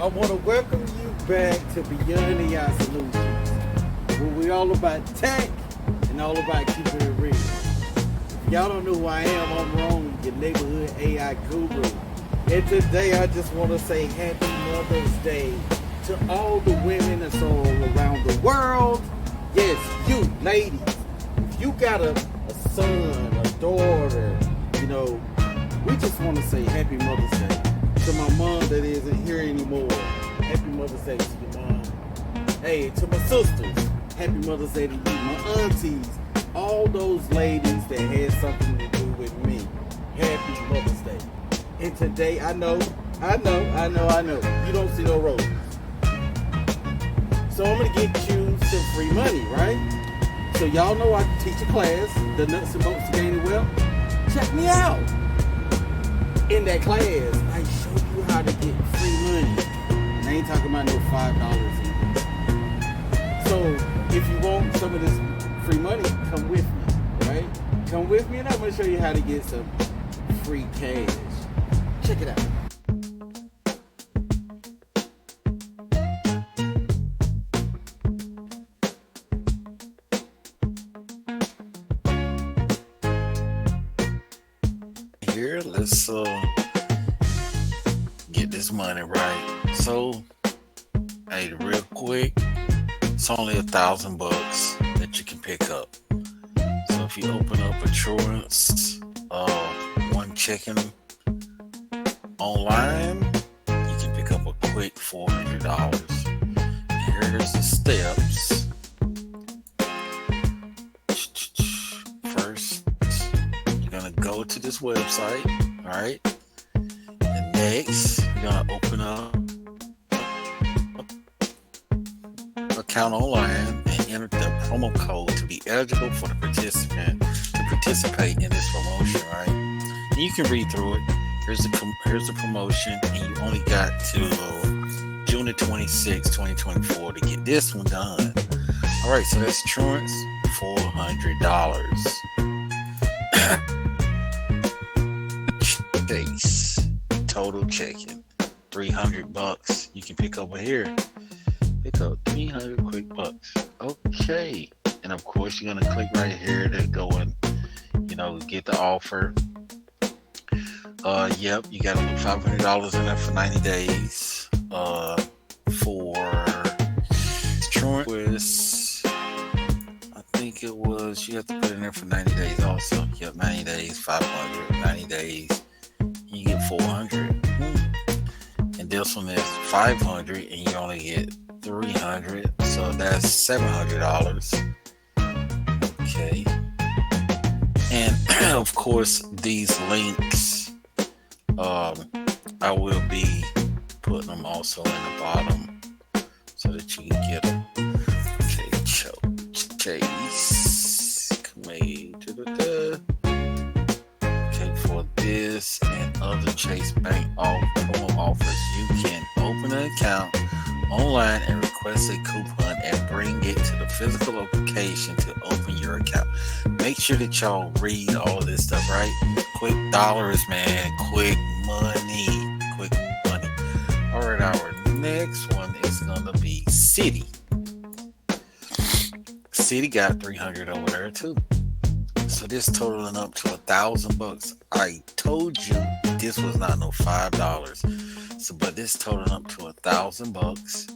I want to welcome you back to Beyond AI Solutions, where we're all about tech and all about keeping it real. If y'all don't know who I am, I'm Ron, your neighborhood AI guru. And today I just want to say Happy Mother's Day to all the women that's all around the world. Yes, you ladies, if you got a son, a daughter, we just want to say Happy Mother's Day to my mom that isn't here anymore. Happy Mother's Day to your mom. Hey, to my sisters, Happy Mother's Day to you. My aunties, all those ladies that had something to do with me. Happy Mother's Day. And today, I know, you don't see no roses. So I'm going to get you some free money, right? So y'all know I teach a class, the nuts and bolts of gaining wealth. Check me out. In that class, I show you how to get free money. And I ain't talking about no $5 either. So if you want some of this free money, come with me, right? Come with me and I'm going to show you how to get some free cash. Check it out. Here, let's get this money right. So, hey, real quick, it's only $1,000 that you can pick up. So if you open up a Truist, one checking online, you can pick up a quick $400. Here's the steps. First, you're gonna go to this website, all right? And next, you're gonna open up an account online and enter the promo code to be eligible for the participant to participate in this promotion, right? And you can read through it. Here's the promotion, and you only got to June the 26th, 2024 to get this one done. All right, so that's Truist, $400. Chase, total checking, $300. You can pick over here. Pick up 300 quick bucks. Okay, and of course you're gonna click right here to go and get the offer. Yep, you got to put $500 in there for 90 days. For Truist, I think it was, you have to put in there for 90 days also. Yep, 90 days, 500, 90 days, you get 400. And this one is 500 and you only get 300. So that's $700. Okay. And of course, these links, I will be putting them also in the bottom so that you can get them. Okay, Chase. Okay, for this and other Chase Bank promo offers, you can open an account online and request a coupon and bring it to the physical location to open your account. Make sure that y'all read all of this stuff, right? Quick dollars, man. Quick money. All right, our next one is gonna be Citi. Citi got 300 over there too. So this totaling up to $1,000. I told you this was not no $5. So, but this totaling up to $1,000.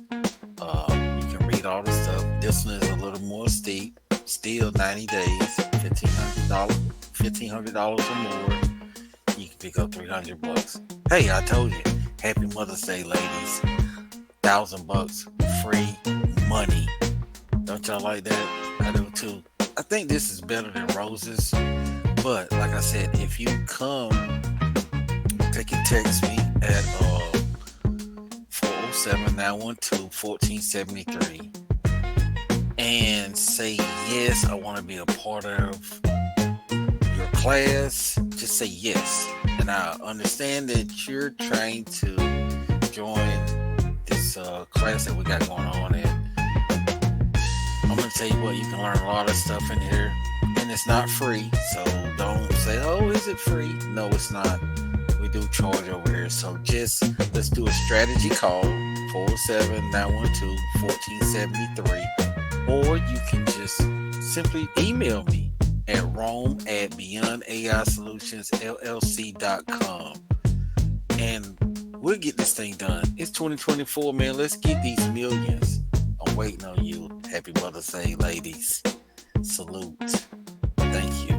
You can read all the stuff. This one is a little more steep. Still 90 days, $1,500 or more. You can pick up $300. Hey, I told you. Happy Mother's Day, ladies. $1,000 free money. Don't y'all like that? I do too. I think this is better than roses. But like I said, if you come, they can text me at 407-912-1473 and say, yes, I want to be a part of your class. Just say yes. And I understand that you're trying to join this class that we got going on. And I'm going to tell you what, you can learn a lot of stuff in here. And it's not free. So don't say, oh, is it free? No, it's not. We do charge over here. So just let's do a strategy call 407-912-1473, or you can just simply email me at rome@beyondaisolutionsllc.com, and we'll get this thing done. It's 2024, man. Let's get these millions. I'm waiting on you. Happy Mother's Day, ladies. Salute. Thank you.